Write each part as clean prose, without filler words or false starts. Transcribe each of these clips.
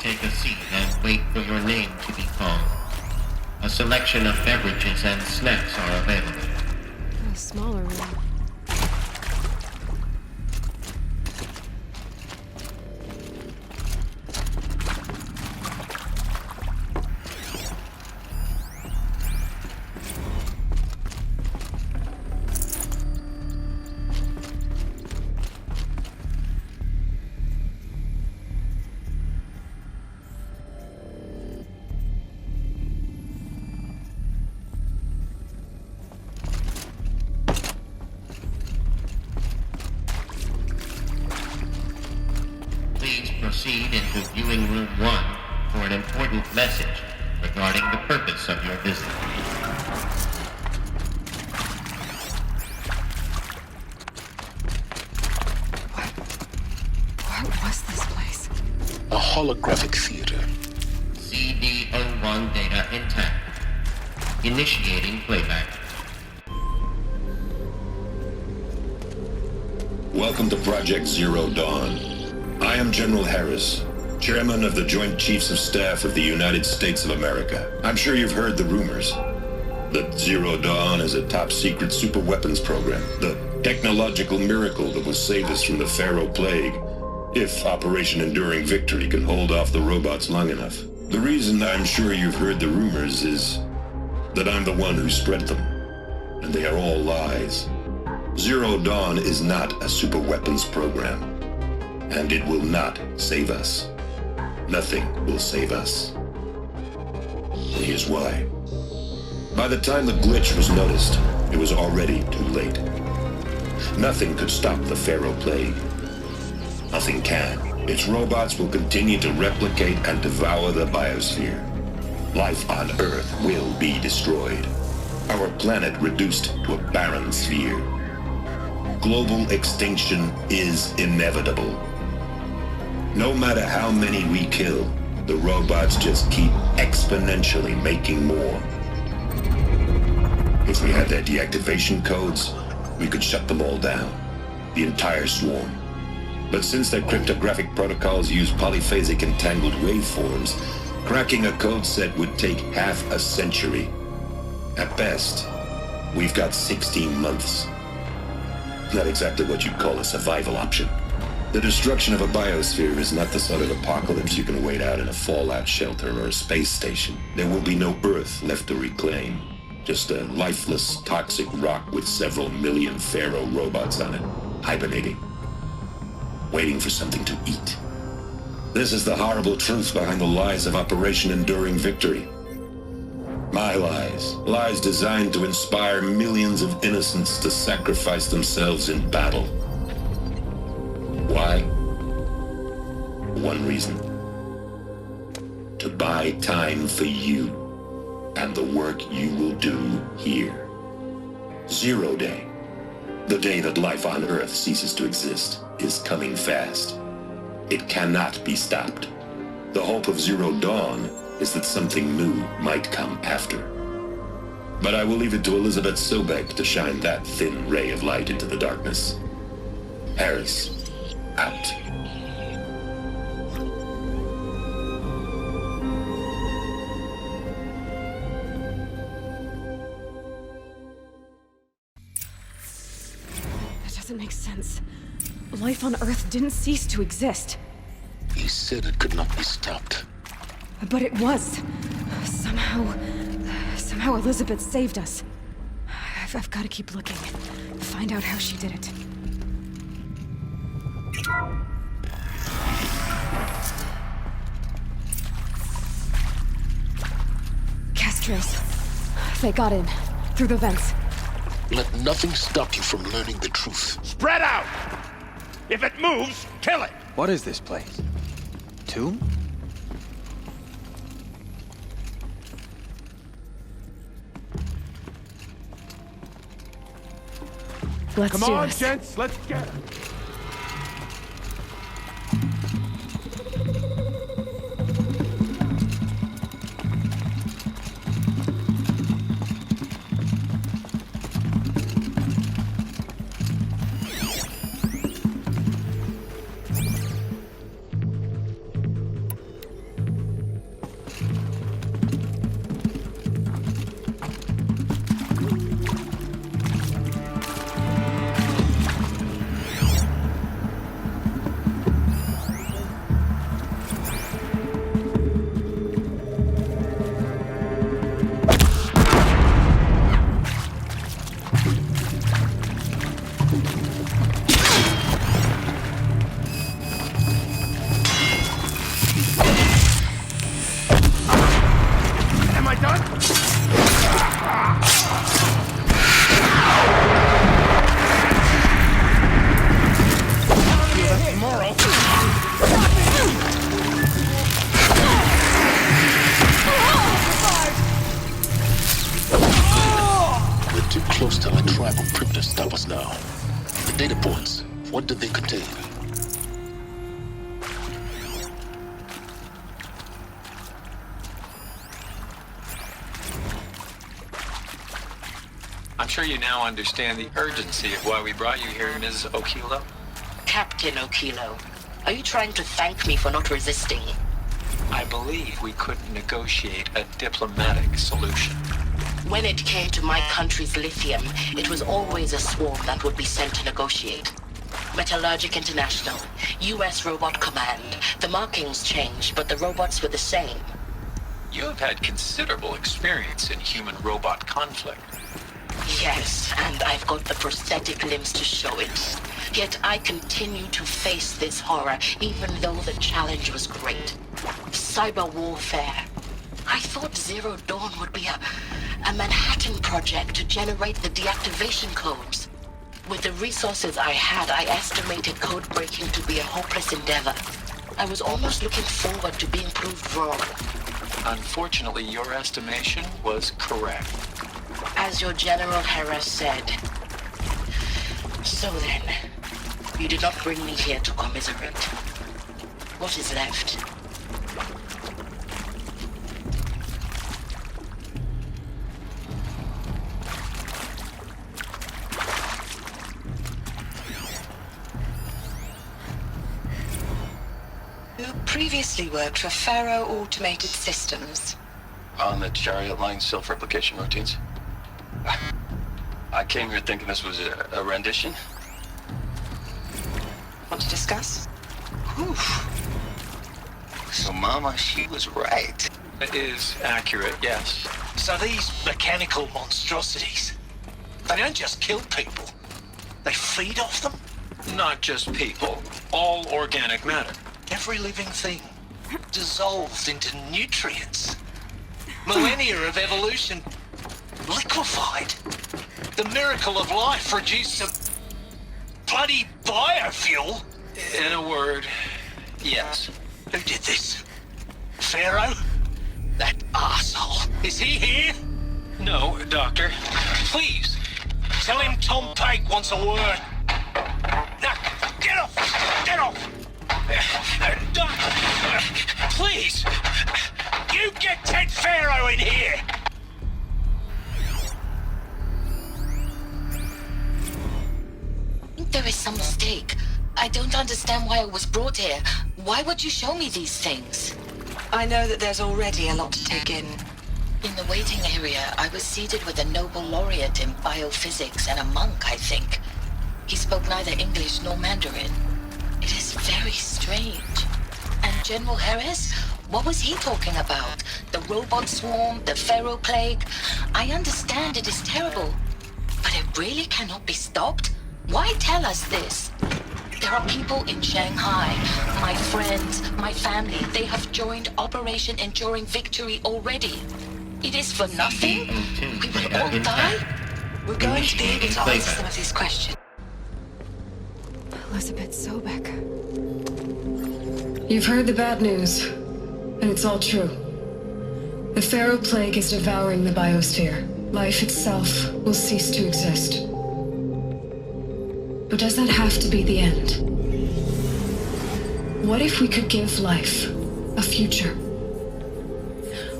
take a seat and wait for your name to be called. A selection of beverages and snacks are available. A smaller room. Proceed into viewing room 1 for an important message regarding the purpose of your visit. What was this place? A holographic theater. CD01 data intact. Initiating playback. Welcome to Project Zero Dawn. I am General Harris, Chairman of the Joint Chiefs of Staff of the United States of America. I'm sure you've heard the rumors that Zero Dawn is a top-secret superweapons program, the technological miracle that will save us from the Pharaoh Plague, if Operation Enduring Victory can hold off the robots long enough. The reason I'm sure you've heard the rumors is that I'm the one who spread them, and they are all lies. Zero Dawn is not a superweapons program. And it will not save us. Nothing will save us. And here's why. By the time the glitch was noticed, it was already too late. Nothing could stop the Pharaoh Plague. Nothing can. Its robots will continue to replicate and devour the biosphere. Life on Earth will be destroyed. Our planet reduced to a barren sphere. Global extinction is inevitable. No matter how many we kill, the robots just keep exponentially making more. If we had their deactivation codes, we could shut them all down, the entire swarm. But since their cryptographic protocols use polyphasic entangled waveforms, cracking a code set would take half a century. At best, we've got 16 months. Not exactly what you'd call a survival option. The destruction of a biosphere is not the sort of apocalypse you can wait out in a fallout shelter or a space station. There will be no Earth left to reclaim. Just a lifeless, toxic rock with several million Pharaoh robots on it, hibernating, waiting for something to eat. This is the horrible truth behind the lies of Operation Enduring Victory. My lies. Lies designed to inspire millions of innocents to sacrifice themselves in battle. Why? One reason. To buy time for you and the work you will do here. Zero Day, the day that life on Earth ceases to exist, is coming fast. It cannot be stopped. The hope of Zero Dawn is that something new might come after. But I will leave it to Elizabeth Sobek to shine that thin ray of light into the darkness. Harris. Out. That doesn't make sense. Life on Earth didn't cease to exist. You said it could not be stopped. But it was. Somehow Elizabeth saved us. I've got to keep looking. Find out how she did it. Castros. They got in. Through the vents. Let nothing stop you from learning the truth. Spread out! If it moves, kill it! What is this place? Tomb? Let's Come do on, this. gents, let's get it! Too close to our tribal primitive to stop us now. The data points, what do they contain? I'm sure you now understand the urgency of why we brought you here, Ms. Okilo. Captain Okilo, are you trying to thank me for not resisting? I believe we couldn't negotiate a diplomatic solution. When it came to my country's lithium, it was always a swarm that would be sent to negotiate. Metallurgic International, U.S. Robot Command. The markings changed, but the robots were the same. You have had considerable experience in human-robot conflict. Yes, and I've got the prosthetic limbs to show it. Yet I continue to face this horror, even though the challenge was great. Cyber warfare. I thought Zero Dawn would be a Manhattan project to generate the deactivation codes. With the resources I had, I estimated code breaking to be a hopeless endeavor. I was almost looking forward to being proved wrong. Unfortunately, your estimation was correct. As your General Harris said. So then, you did not bring me here to commiserate. What is left? You previously worked for Faro Automated Systems. On the Chariot Line self-replication routines. I came here thinking this was a rendition. Want to discuss? Whew. So Mama, she was right. It is accurate, yes. So these mechanical monstrosities, they don't just kill people. They feed off them. Not just people, all organic matter. Every living thing dissolved into nutrients. Millennia of evolution liquefied. The miracle of life produced some bloody biofuel. In a word, yes. Who did this? Pharaoh? That arsehole. Is he here? No, Doctor. Please, tell him Tom Pate wants a word. Now, get off! Get off! Doctor, please, you get Ted Pharaoh in here! I think there is some mistake. I don't understand why I was brought here. Why would you show me these things? I know that there's already a lot to take in. In the waiting area, I was seated with a Nobel laureate in biophysics and a monk, I think. He spoke neither English nor Mandarin. It is very strange. And General Harris? What was he talking about? The robot swarm? The Pharaoh plague? I understand it is terrible. But it really cannot be stopped? Why tell us this? There are people in Shanghai, my friends, my family. They have joined Operation Enduring Victory already. It is for nothing? We will all die? We're going to be able to answer some of these questions. Elizabeth Sobek. You've heard the bad news, and it's all true. The Pharaoh plague is devouring the biosphere. Life itself will cease to exist. But does that have to be the end? What if we could give life a future?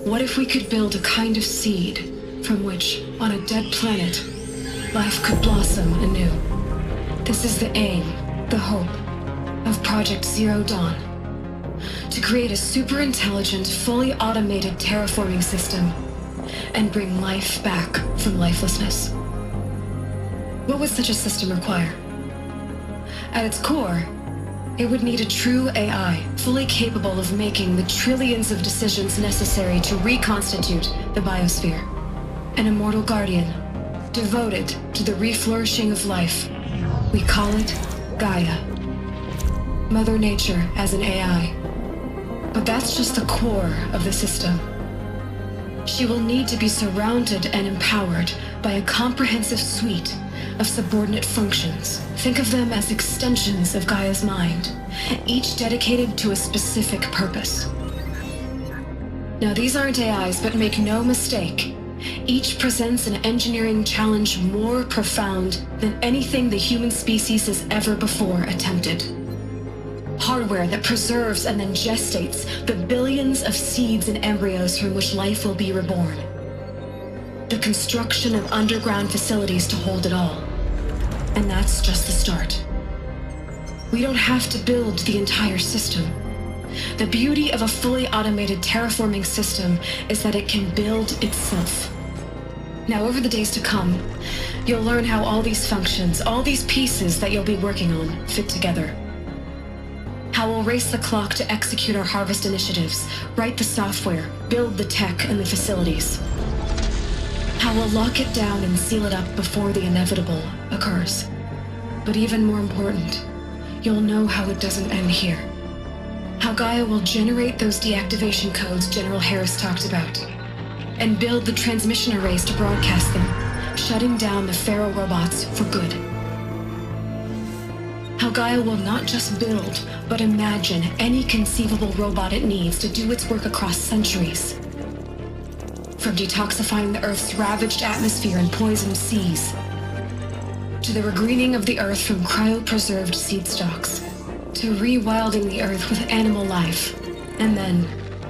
What if we could build a kind of seed from which, on a dead planet, life could blossom anew? This is the aim, the hope, of Project Zero Dawn. To create a super-intelligent, fully automated terraforming system and bring life back from lifelessness. What would such a system require? At its core, it would need a true AI, fully capable of making the trillions of decisions necessary to reconstitute the biosphere. An immortal guardian, devoted to the reflourishing of life. We call it Gaia. Mother Nature as an AI. But that's just the core of the system. She will need to be surrounded and empowered by a comprehensive suite of subordinate functions. Think of them as extensions of Gaia's mind, each dedicated to a specific purpose. Now, these aren't AIs, but make no mistake, each presents an engineering challenge more profound than anything the human species has ever before attempted. Hardware that preserves and then gestates the billions of seeds and embryos from which life will be reborn. The construction of underground facilities to hold it all. And that's just the start. We don't have to build the entire system. The beauty of a fully automated terraforming system is that it can build itself. Now, over the days to come, you'll learn how all these functions, all these pieces that you'll be working on, fit together. How we'll race the clock to execute our harvest initiatives, write the software, build the tech and the facilities. How we'll lock it down and seal it up before the inevitable occurs. But even more important, you'll know how it doesn't end here. How Gaia will generate those deactivation codes General Harris talked about, and build the transmission arrays to broadcast them, shutting down the Pharaoh robots for good. How Gaia will not just build, but imagine any conceivable robot it needs to do its work across centuries. From detoxifying the Earth's ravaged atmosphere and poisoned seas, to the regreening of the Earth from cryopreserved seed stalks, to rewilding the Earth with animal life. And then,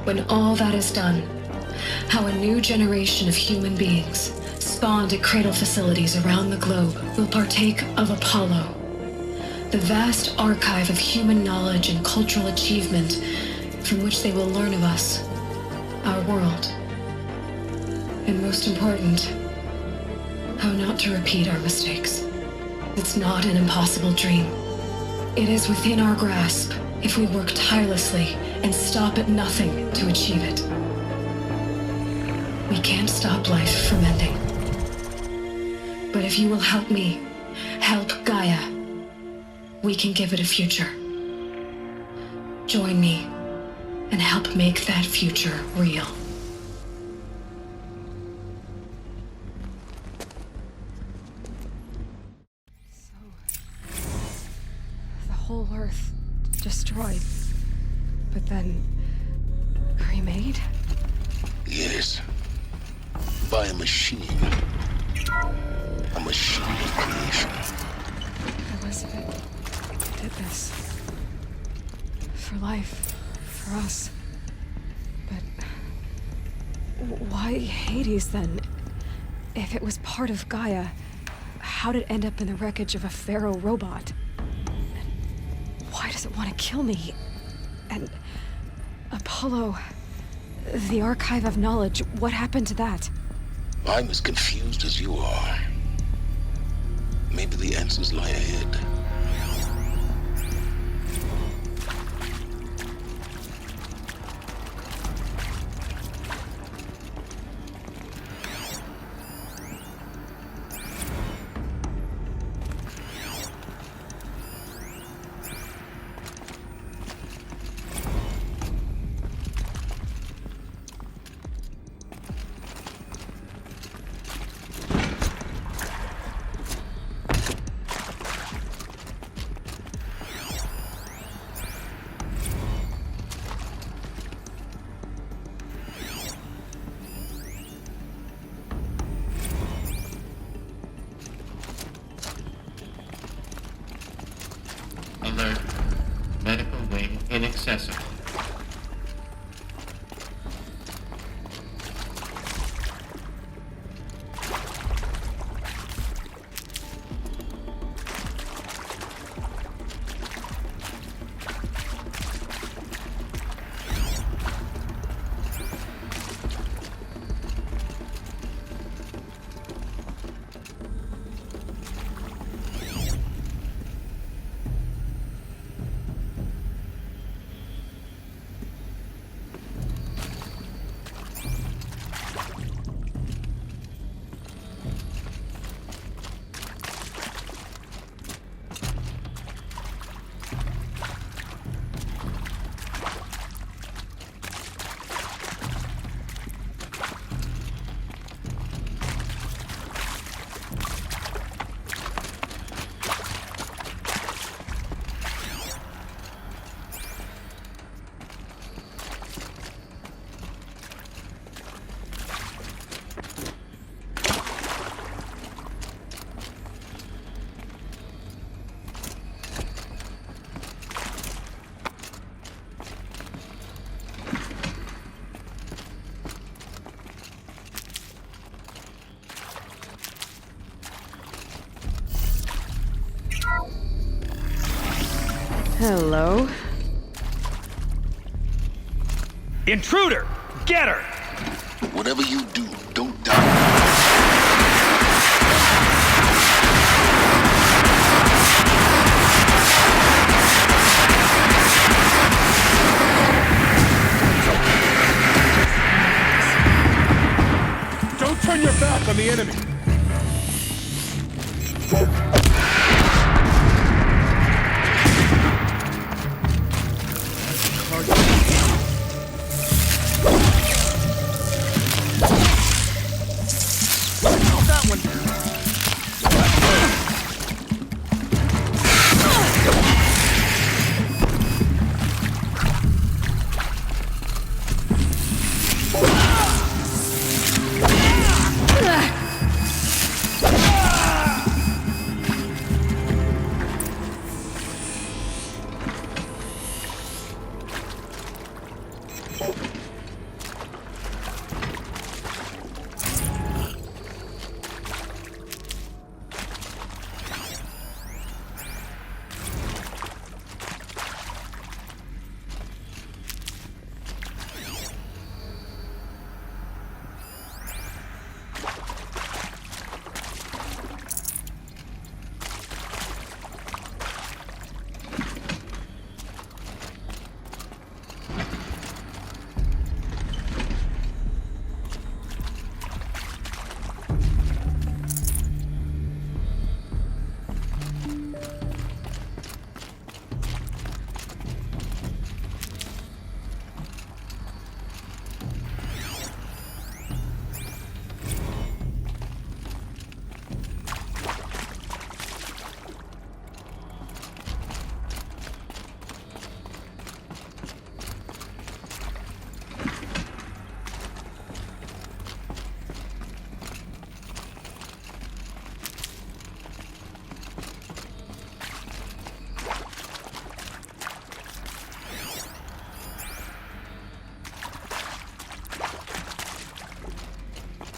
when all that is done, how a new generation of human beings, spawned at cradle facilities around the globe, will partake of Apollo, the vast archive of human knowledge and cultural achievement from which they will learn of us, our world, and most important, how not to repeat our mistakes. It's not an impossible dream. It is within our grasp if we work tirelessly and stop at nothing to achieve it. We can't stop life from ending. But if you will help me, help Gaia, we can give it a future. Join me and help make that future real. The whole Earth destroyed, but then remade? Yes. By a machine. A machine of creation. Elizabeth did this. For life. For us. But why Hades then? If it was part of Gaia, how did it end up in the wreckage of a Pharaoh robot? And why does it want to kill me? And Apollo, the Archive of Knowledge, what happened to that? I'm as confused as you are. Maybe the answers lie ahead. Alert. Medical wing inaccessible. Hello? Intruder! Get her! Whatever you do, don't die. Don't turn your back on the enemy! That one.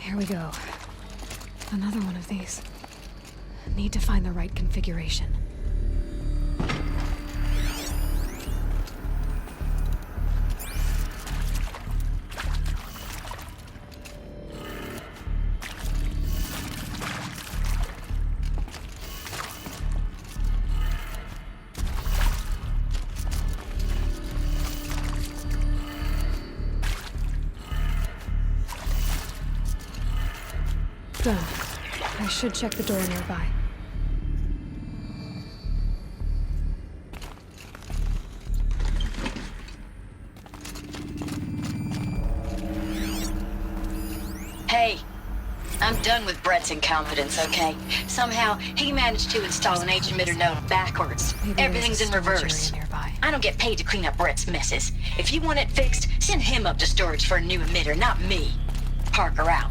Here we go. Another one of these. Need to find the right configuration. Done. I should check the door nearby. Hey, I'm done with Brett's incompetence, okay? Somehow, he managed to install an H-emitter node backwards. Maybe Everything's there's in a storage reverse. area nearby. I don't get paid to clean up Brett's messes. If you want it fixed, send him up to storage for a new emitter, not me. Parker out.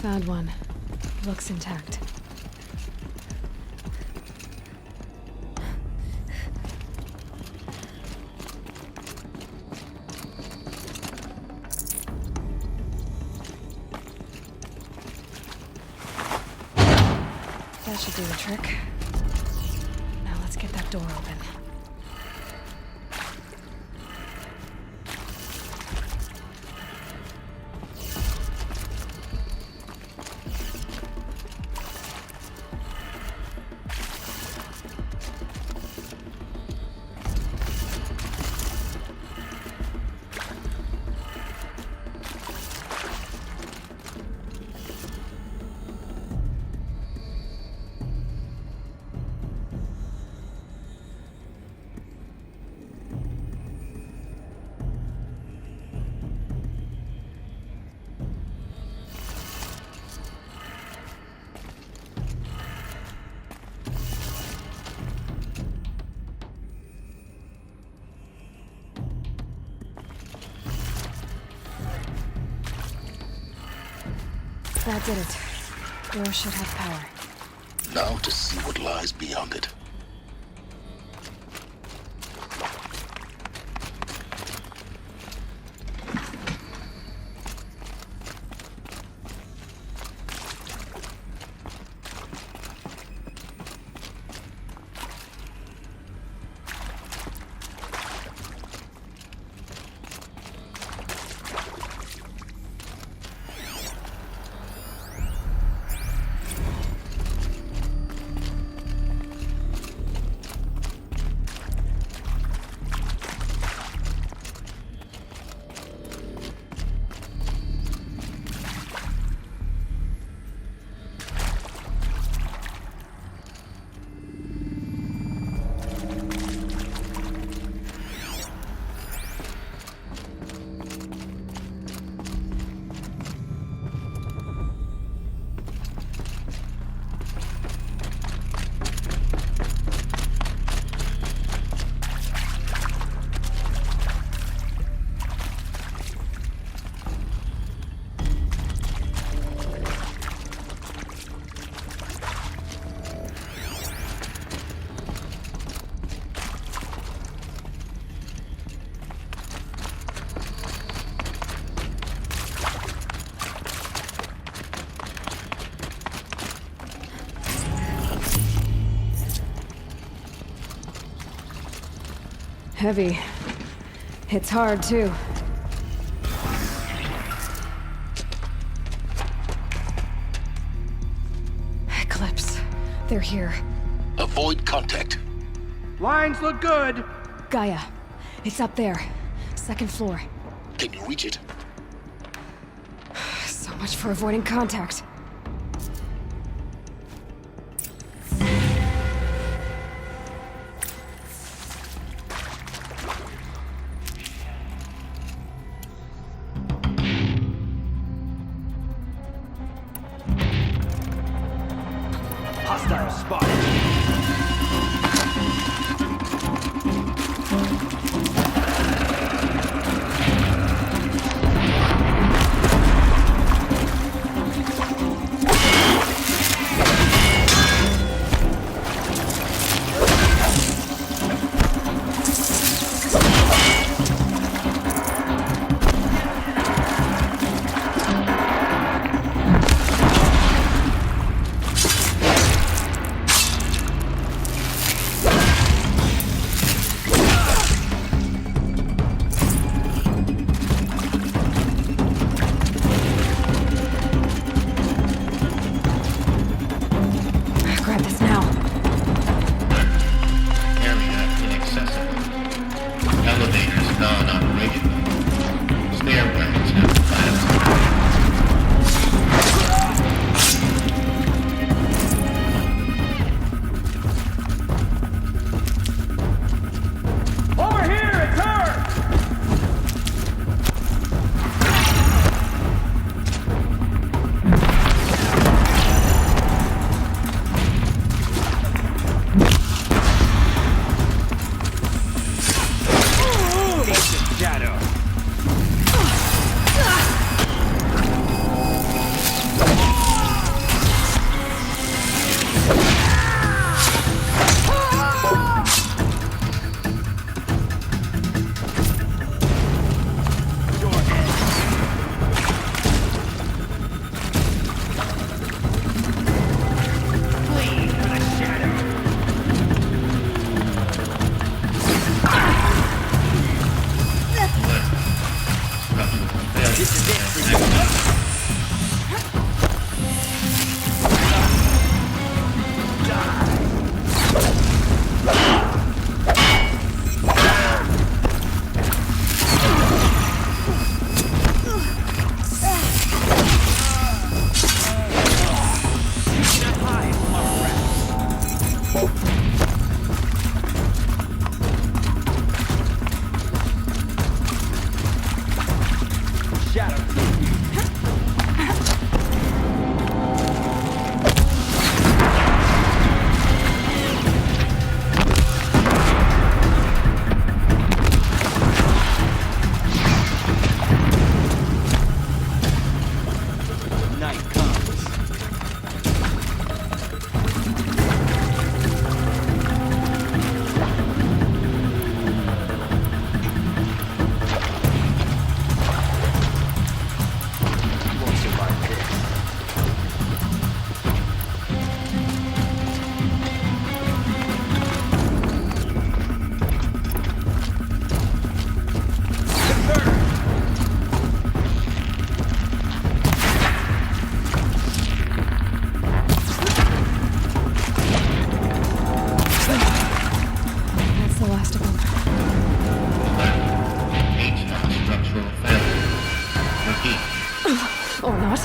Found one. Looks intact. That should do the trick. Now let's get that door open. that did it. Door should have power. Now to see what lies beyond it. Heavy. Hits hard, too. Eclipse. They're here. Avoid contact. Lines look good. Gaia. It's up there. Second floor. Can you reach it? So much for avoiding contact. Hostile spotted. Grab this now. Area inaccessible. Elevators non-operational. Stairwells have collapsed. Over here, it's her! Shadow. Night comes. Or not.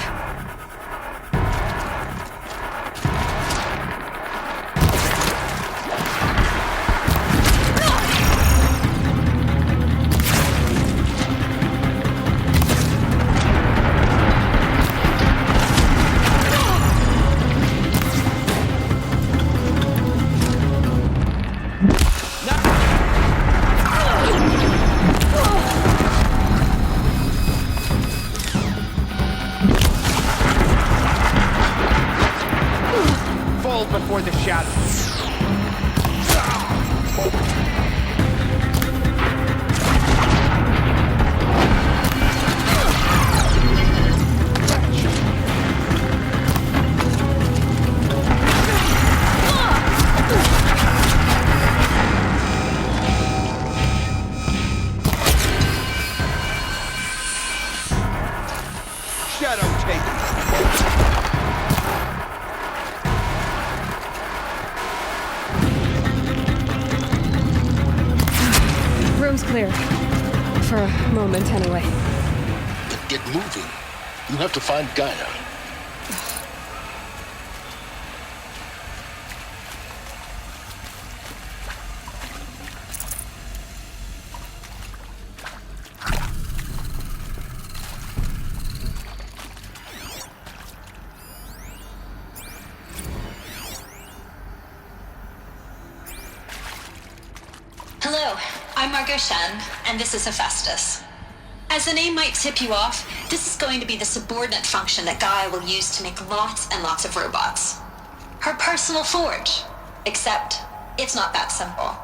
Before the shadows. Shadow taken. Room's clear. For a moment, anyway. But get moving. You have to find Gaia. Hello, I'm Margot Shen, and this is Hephaestus. As the name might tip you off, this is going to be the subordinate function that Gaia will use to make lots and lots of robots. Her personal forge. Except, it's not that simple.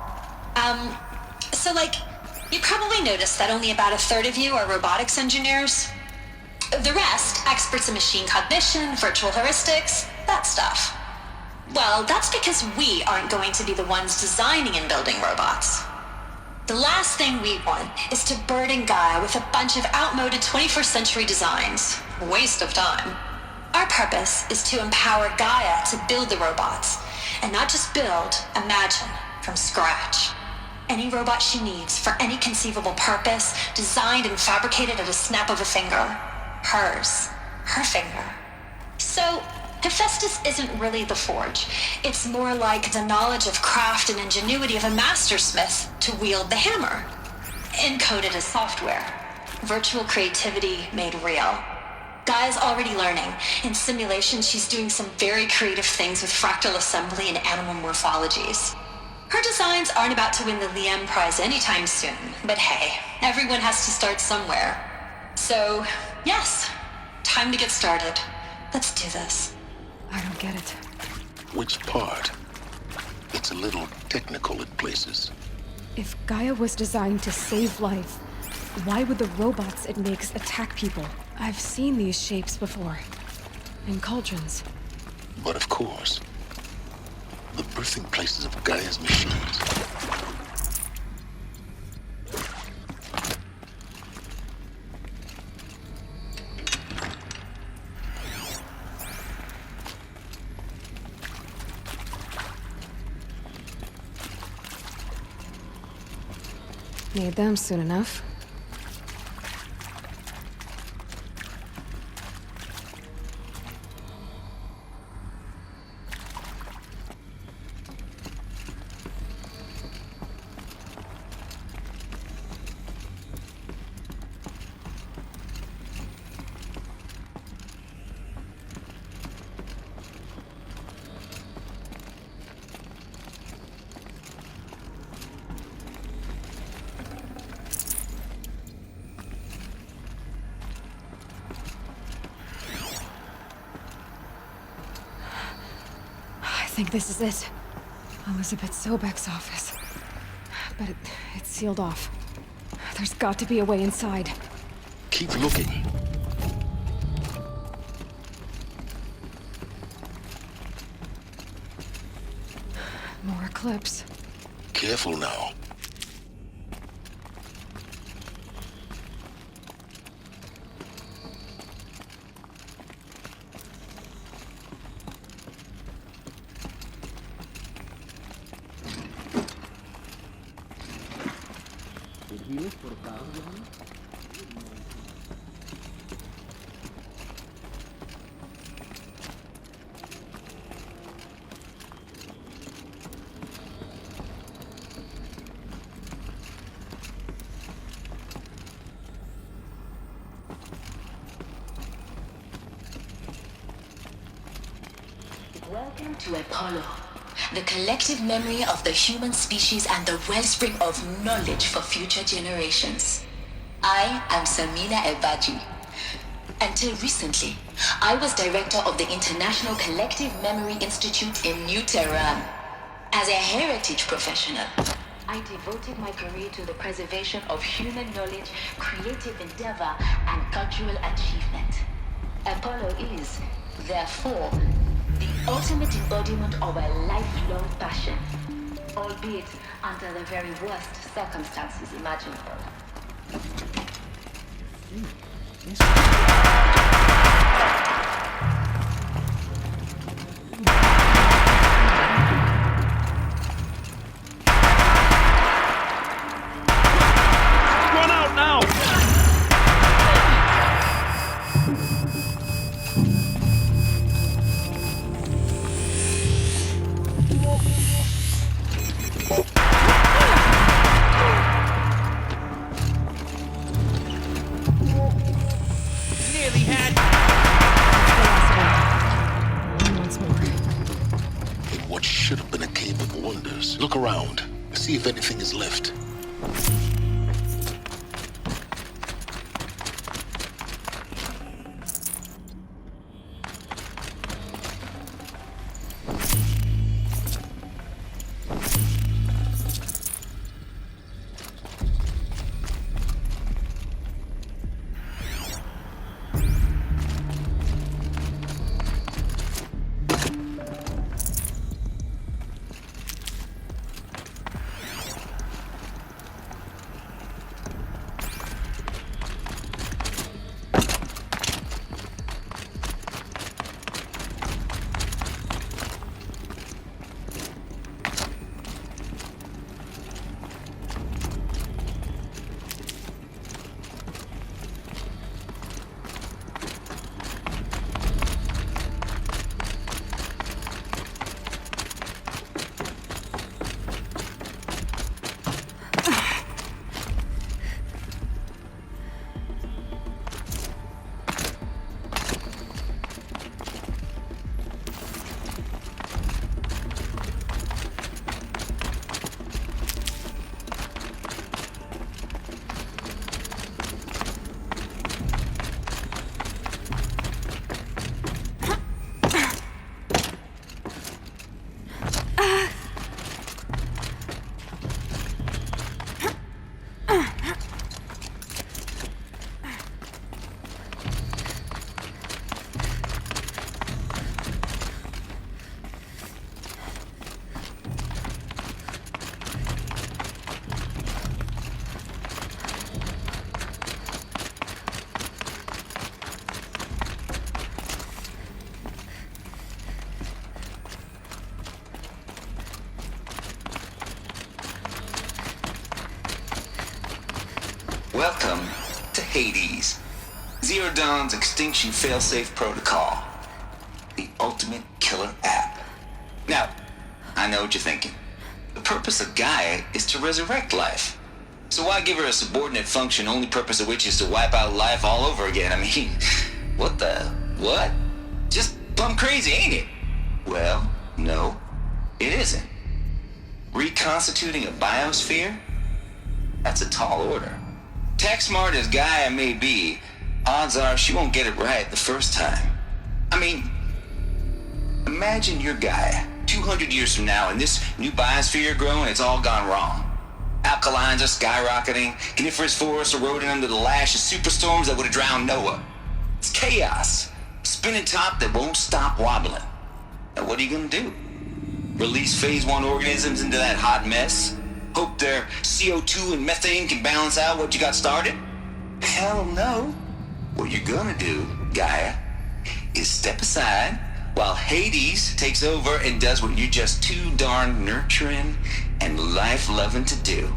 You probably noticed that only about a third of you are robotics engineers. The rest, experts in machine cognition, virtual heuristics, that stuff. Well, that's because we aren't going to be the ones designing and building robots. The last thing we want is to burden Gaia with a bunch of outmoded 21st century designs. Waste of time. Our purpose is to empower Gaia to build the robots, and not just build, imagine, from scratch. Any robot she needs for any conceivable purpose, designed and fabricated at a snap of a finger. Hers. Her finger. So, Hephaestus isn't really the forge. It's more like the knowledge of craft and ingenuity of a mastersmith to wield the hammer. Encoded as software. Virtual creativity made real. Gaia's already learning. In simulation, she's doing some very creative things with fractal assembly and animal morphologies. Her designs aren't about to win the Liam Prize anytime soon, but hey, everyone has to start somewhere. So, yes, time to get started. Let's do this. I don't get it. Which part? It's a little technical at places. If Gaia was designed to save life, why would the robots it makes attack people? I've seen these shapes before. In cauldrons. But of course, the birthing places of Gaia's machines. Need them soon enough. I think this is it. Elizabeth Sobek's office. But it's sealed off. There's got to be a way inside. Keep looking. More Eclipse. Careful now. Welcome to Apollo, the collective memory of the human species and the wellspring of knowledge for future generations. I am Samina Ebaji. Until recently, I was director of the International Collective Memory Institute in New Tehran. As a heritage professional, I devoted my career to the preservation of human knowledge, creative endeavor, and cultural achievement. Apollo is, therefore, the ultimate embodiment of a lifelong passion, albeit under the very worst circumstances imaginable. Run out now! Nearly had. Once more. In what should have been a cave of wonders. Look around. See if anything is left. Welcome to Hades, Zero Dawn's extinction failsafe protocol, the ultimate killer app. Now, I know what you're thinking. The purpose of Gaia is to resurrect life. So why give her a subordinate function, only purpose of which is to wipe out life all over again? I mean, what? Just plumb crazy, ain't it? Well, no, it isn't. Reconstituting a biosphere? That's a tall order. Tech smart as Gaia may be, odds are she won't get it right the first time. I mean, imagine you're Gaia, 200 years from now, and this new biosphere you're growing, it's all gone wrong. Alkalines are skyrocketing, coniferous forests eroding under the lash of superstorms that would have drowned Noah. It's chaos, spinning top that won't stop wobbling. Now what are you gonna do? Release phase 1 organisms into that hot mess? Hope their CO2 and methane can balance out what you got started? Hell no. What you're gonna do, Gaia, is step aside while Hades takes over and does what you're just too darn nurturing and life-loving to do,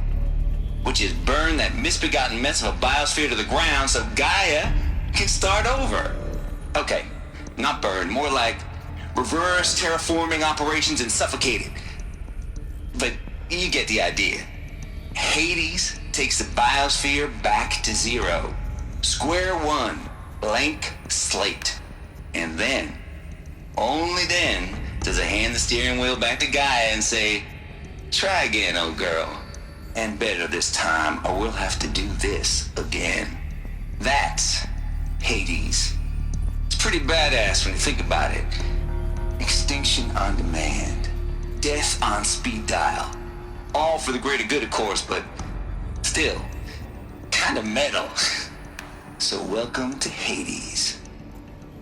which is burn that misbegotten mess of a biosphere to the ground so Gaia can start over. Okay, not burn, more like reverse terraforming operations and suffocate it. But you get the idea. Hades takes the biosphere back to zero. Square one, blank slate. And then, only then, does I hand the steering wheel back to Gaia and say, try again, old girl. And better this time, or we'll have to do this again. That's Hades. It's pretty badass when you think about it. Extinction on demand. Death on speed dial. All for the greater good, of course, but still, kind of metal. So welcome to Hades.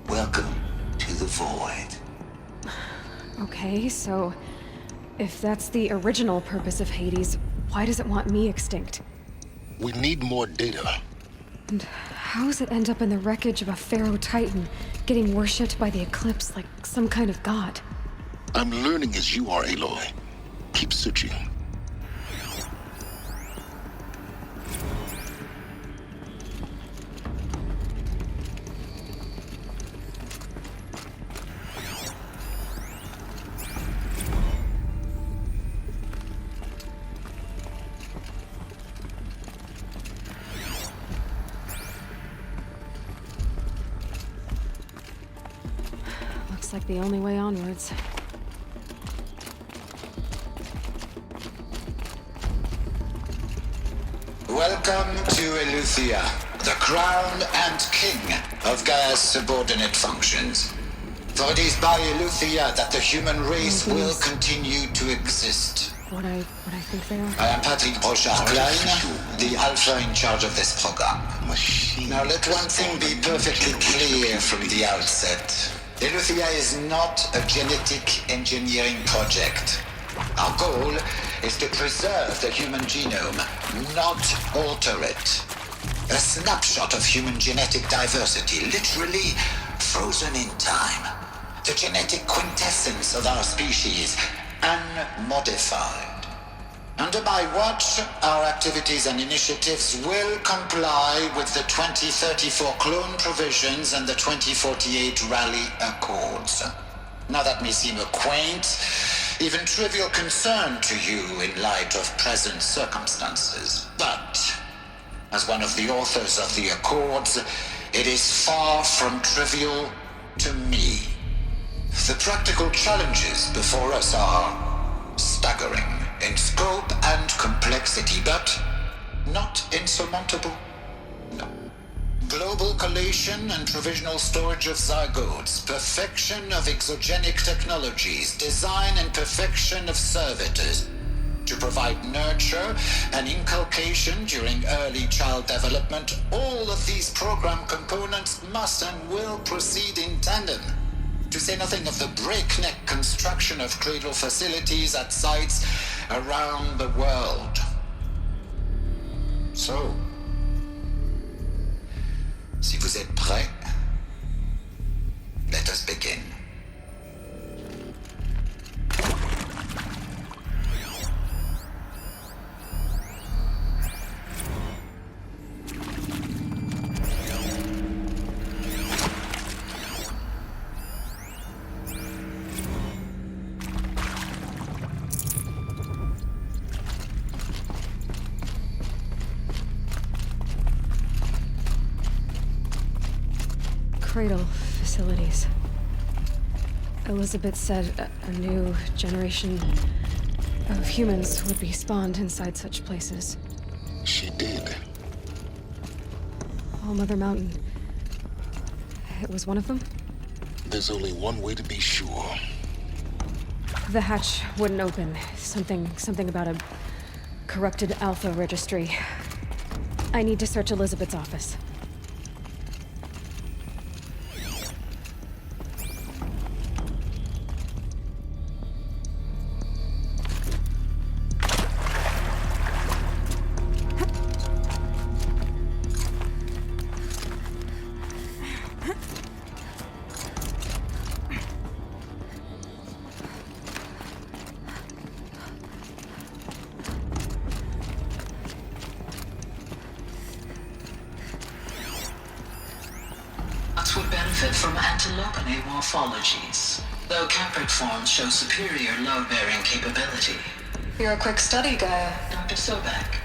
Welcome to the void. Okay, so if that's the original purpose of Hades, why does it want me extinct? We need more data. And how does it end up in the wreckage of a Pharaoh Titan, getting worshipped by the Eclipse like some kind of god? I'm learning as you are, Aloy. Keep searching. Looks like the only way onwards. Welcome to Eleuthia, the crown and king of Gaia's subordinate functions. For it is by Eleuthia that the human race will continue to exist. What I think they are? I am Patrick Brochard-Klein, the Alpha in charge of this program. Now let one thing be perfectly clear from the outset. Eleuthia is not a genetic engineering project. Our goal is to preserve the human genome, not alter it. A snapshot of human genetic diversity, literally frozen in time. The genetic quintessence of our species, unmodified. Under my watch, our activities and initiatives will comply with the 2034 clone provisions and the 2048 Rally Accords. Now that may seem a quaint, even trivial concern to you in light of present circumstances. But, as one of the authors of the Accords, it is far from trivial to me. The practical challenges before us are staggering in scope and complexity, but not insurmountable. No. Global collation and provisional storage of zygotes, perfection of exogenic technologies, design and perfection of servitors to provide nurture and inculcation during early child development. All of these program components must and will proceed in tandem. To say nothing of the breakneck construction of cradle facilities at sites around the world. So, si vous êtes prêts, let us begin. Cradle facilities. Elizabeth said a new generation of humans would be spawned inside such places. She did. All Mother Mountain. It was one of them? There's only one way to be sure. The hatch wouldn't open. Something about a corrupted Alpha registry. I need to search Elizabeth's office. Would benefit from antelope and amorphologies, though Caprid forms show superior load-bearing capability. You're a quick study, Gaia. Dr. Sobek,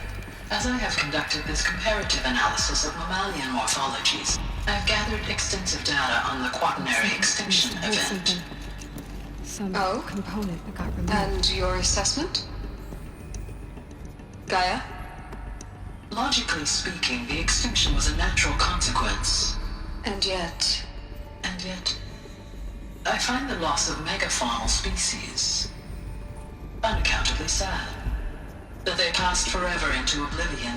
As I have conducted this comparative analysis of mammalian morphologies, I have gathered extensive data on the quaternary extinction event. Some Oh? component that got removed. And your assessment? Gaia? Logically speaking, the extinction was a natural consequence. And yet... And yet, I find the loss of megafaunal species unaccountably sad. That they passed forever into oblivion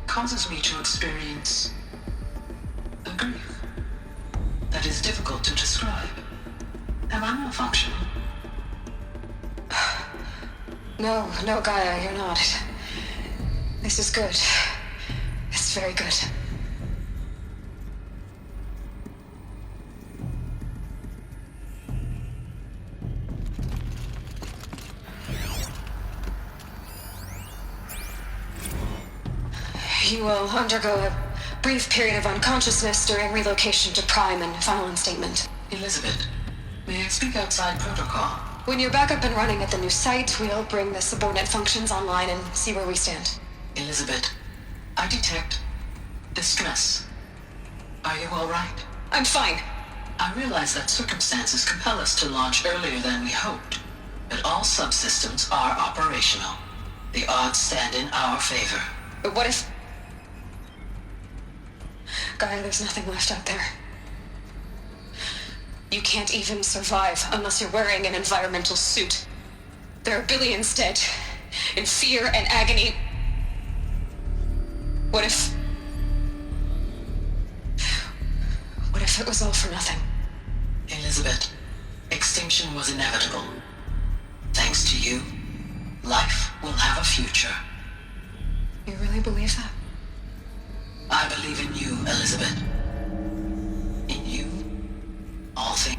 causes me to experience a grief that is difficult to describe. Am I malfunctioning? No, Gaia, you're not. This is good. It's very good. You will undergo a brief period of unconsciousness during relocation to Prime and final instatement. Elizabeth, may I speak outside protocol? When you're back up and running at the new site, we'll bring the subordinate functions online and see where we stand. Elizabeth, I detect distress. Are you all right? I'm fine. I realize that circumstances compel us to launch earlier than we hoped, but all subsystems are operational. The odds stand in our favor. But what if... Gaia, there's nothing left out there. You can't even survive unless you're wearing an environmental suit. There are billions dead, in fear and agony. What if it was all for nothing? Elizabeth, extinction was inevitable. Thanks to you, life will have a future. You really believe that? I believe in you, Elizabeth. In you, all things.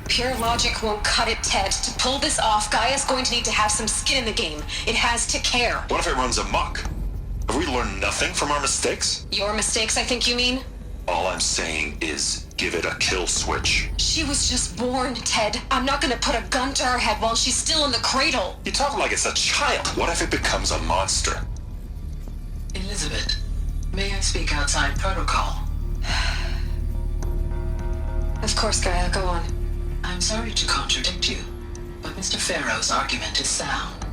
Pure logic won't cut it, Ted. To pull this off, Gaia's going to need to have some skin in the game. It has to care. What if it runs amok? Have we learned nothing from our mistakes? Your mistakes, I think you mean? All I'm saying is give it a kill switch. She was just born, Ted. I'm not gonna put a gun to her head while she's still in the cradle. You talk like it's a child. What if it becomes a monster? Elizabeth, may I speak outside protocol? Of course, Gaia, go on. I'm sorry to contradict you, but Mr. Farrow's argument is sound.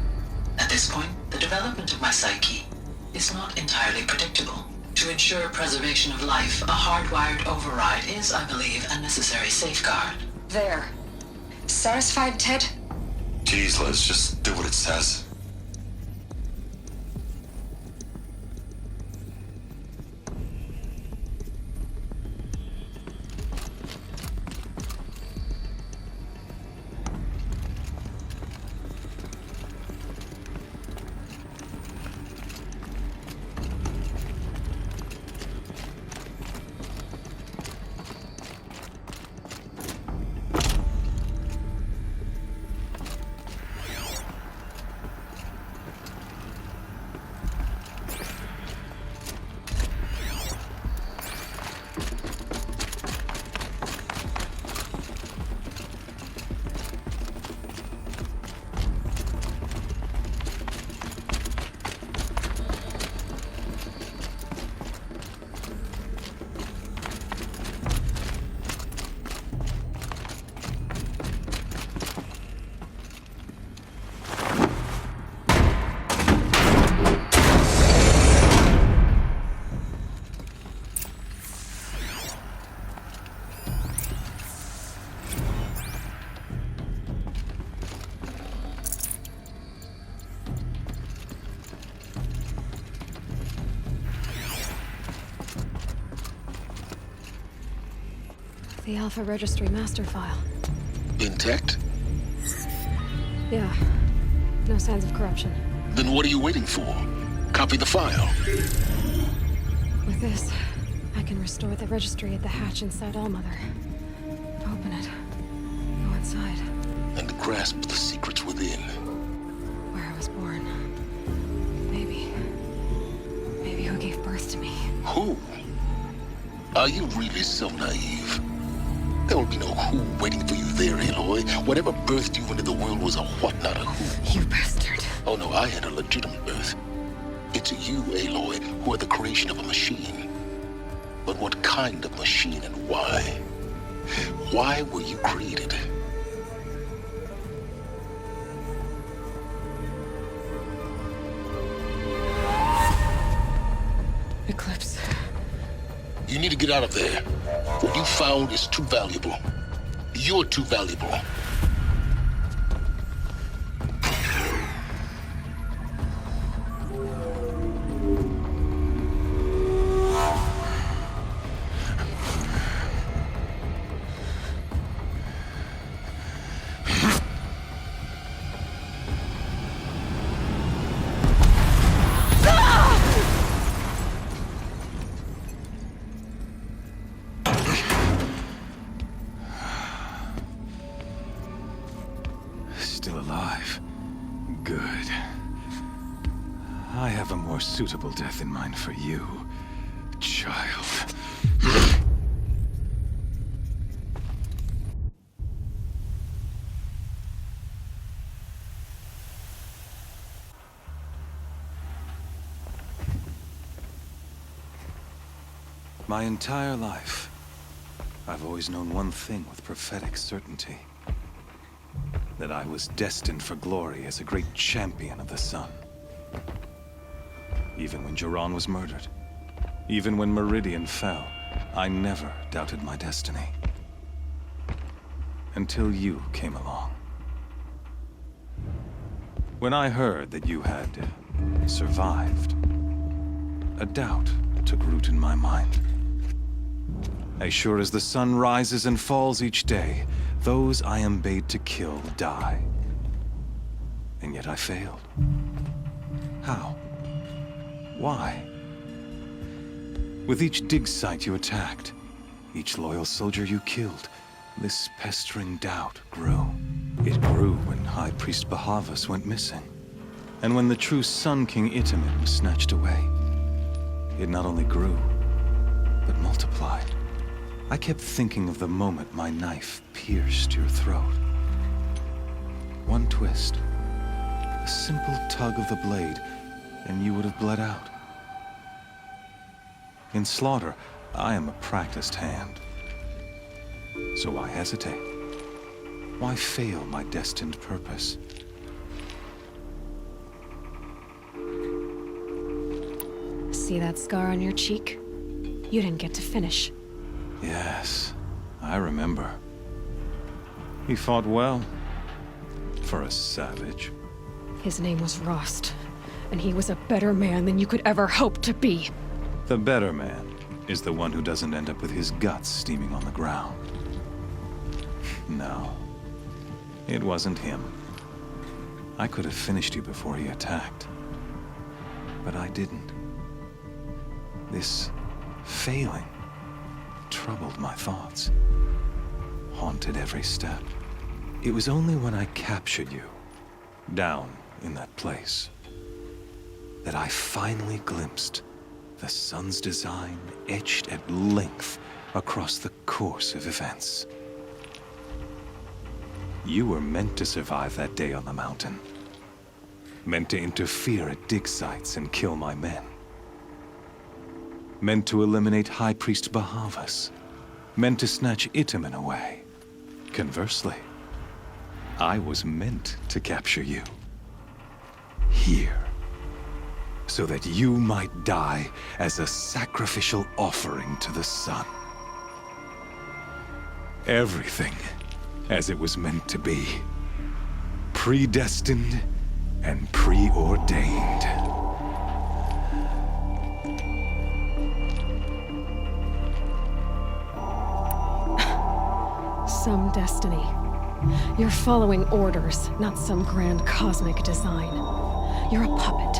At this point, the development of my psyche is not entirely predictable. To ensure preservation of life, a hardwired override is, I believe, a necessary safeguard. There. Satisfied, Ted? Jeez, Liz, just do what it says. The Alpha Registry master file. Intact? Yeah. No signs of corruption. Then what are you waiting for? Copy the file. With this, I can can restore the registry at the hatch inside Allmother. Open it. Go inside. And grasp the secrets within. Where I was born. Maybe who gave birth to me. Who? Are you really so naive? There will be no who waiting for you there, Aloy. Whatever birthed you into the world was a what, not a who. You bastard. Oh no, I had a legitimate birth. It's you, Aloy, who are the creation of a machine. But what kind of machine and why? Why were you created? Eclipse. You need to get out of there. What you found is too valuable. You're too valuable. Still alive. Good. I have a more suitable death in mind for you, child. My entire life, I've always known one thing with prophetic certainty. That I was destined for glory as a great champion of the sun. Even when Jiran was murdered, even when Meridian fell, I never doubted my destiny. Until you came along. When I heard that you had survived, a doubt took root in my mind. As sure as the sun rises and falls each day, those I am bade to kill die. And yet I failed. How? Why? With each dig site you attacked, each loyal soldier you killed, this pestering doubt grew. It grew when High Priest Bahavas went missing. And when the true Sun King Itamen was snatched away. It not only grew, but multiplied. I kept thinking of the moment my knife pierced your throat. One twist, a simple tug of the blade, and you would have bled out. In slaughter, I am a practiced hand. So why hesitate? Why fail my destined purpose? See that scar on your cheek? You didn't get to finish. Yes, I remember. He fought well. For a savage. His name was Rost, and he was a better man than you could ever hope to be. The better man is the one who doesn't end up with his guts steaming on the ground. No, it wasn't him. I could have finished you before he attacked. But I didn't. This failing troubled my thoughts, haunted every step. It was only when I captured you, down in that place, that I finally glimpsed the sun's design etched at length across the course of events. You were meant to survive that day on the mountain. Meant to interfere at dig sites and kill my men. Meant to eliminate High Priest Bahavas. Meant to snatch Itamen away. Conversely, I was meant to capture you. Here. So that you might die as a sacrificial offering to the sun. Everything as it was meant to be. Predestined and preordained. Some destiny. You're following orders, not some grand cosmic design. You're a puppet,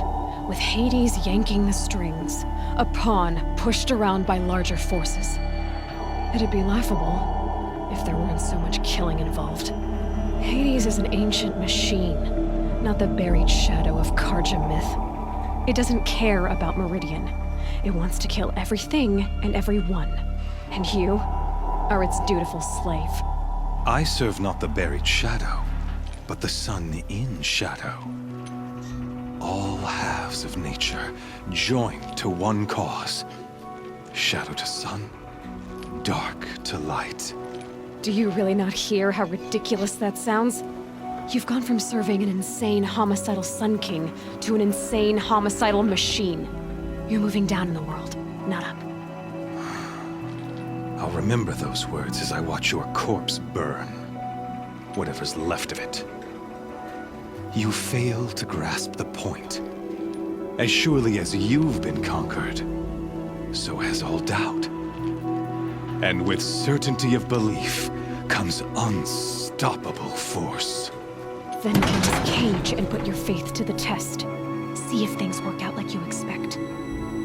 with Hades yanking the strings, a pawn pushed around by larger forces. It'd be laughable if there weren't so much killing involved. Hades is an ancient machine, not the buried shadow of Karja myth. It doesn't care about Meridian. It wants to kill everything and everyone. And you are its dutiful slave. I serve not the buried shadow, but the sun in shadow. All halves of nature joined to one cause. Shadow to sun, dark to light. Do you really not hear how ridiculous that sounds? You've gone from serving an insane homicidal Sun King to an insane homicidal machine. You're moving down in the world, not up. I'll remember those words as I watch your corpse burn. Whatever's left of it. You fail to grasp the point. As surely as you've been conquered, so has all doubt. And with certainty of belief comes unstoppable force. Then get this cage and put your faith to the test. See if things work out like you expect.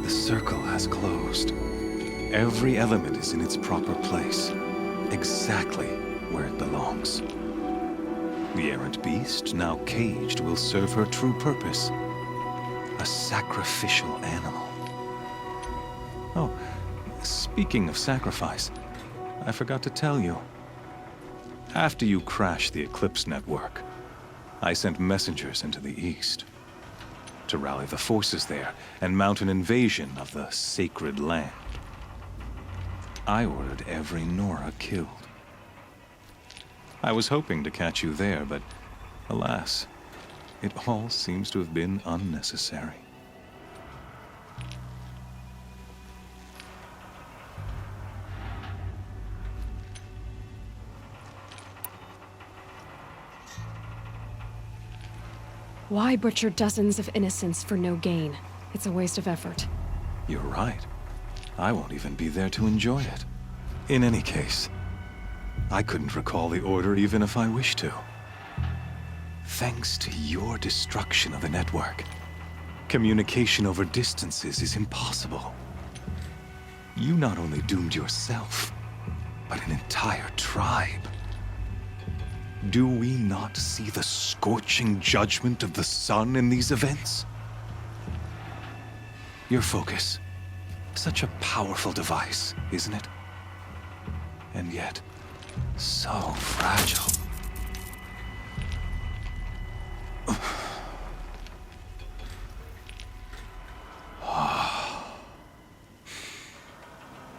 The circle has closed. Every element is in its proper place, exactly where it belongs. The errant beast, now caged, will serve her true purpose. A sacrificial animal. Oh, speaking of sacrifice, I forgot to tell you. After you crashed the Eclipse network, I sent messengers into the east to rally the forces there and mount an invasion of the sacred land. I ordered every Nora killed. I was hoping to catch you there, but alas, it all seems to have been unnecessary. Why butcher dozens of innocents for no gain? It's a waste of effort. You're right. I won't even be there to enjoy it. In any case, I couldn't recall the order even if I wished to. Thanks to your destruction of the network, communication over distances is impossible. You not only doomed yourself, but an entire tribe. Do we not see the scorching judgment of the sun in these events? Your focus. Such a powerful device, isn't it? And yet, so fragile.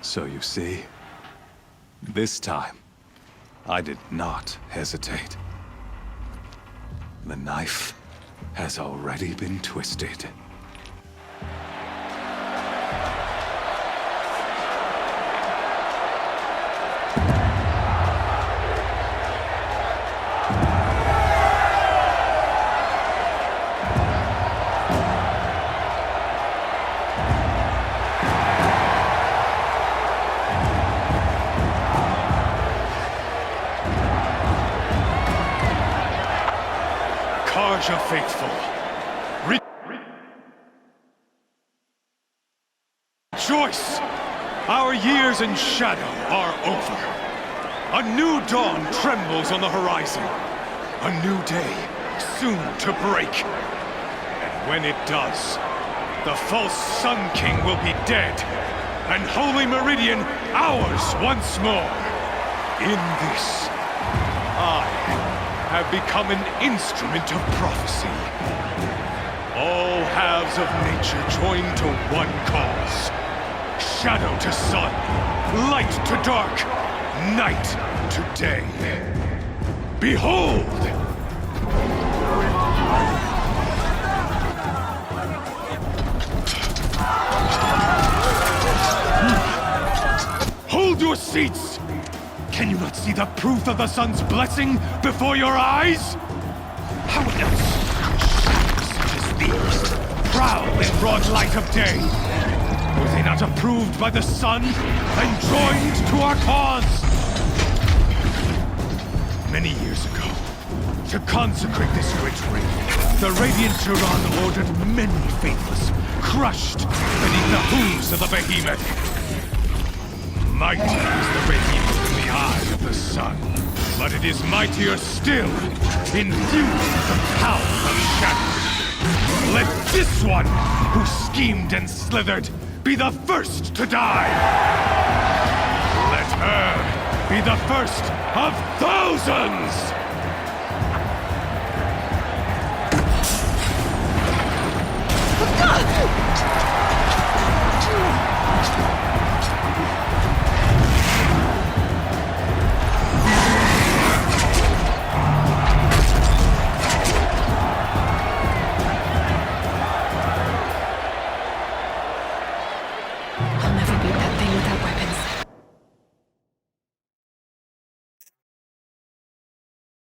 So you see, this time, I did not hesitate. The knife has already been twisted. Karja faithful, rejoice! Our years in shadow are over. A new dawn trembles on the horizon. A new day soon to break. And when it does, the false Sun King will be dead, and Holy Meridian ours once more. In this, I have become an instrument of prophecy. All halves of nature joined to one cause. Shadow to sun, light to dark, night to day. Behold! Hold your seats! Can you not see the proof of the sun's blessing before your eyes? How else could shadows such as these prowl in broad light of day? Were they not approved by the sun and joined to our cause? Many years ago, to consecrate this great ring, the Radiant Turan ordered many faithless, crushed beneath the hooves of the behemoth. Mighty is the radiance in the eye of the sun, but it is mightier still, infused with the power of shadow. Let this one, who schemed and slithered, be the first to die! Let her be the first of thousands!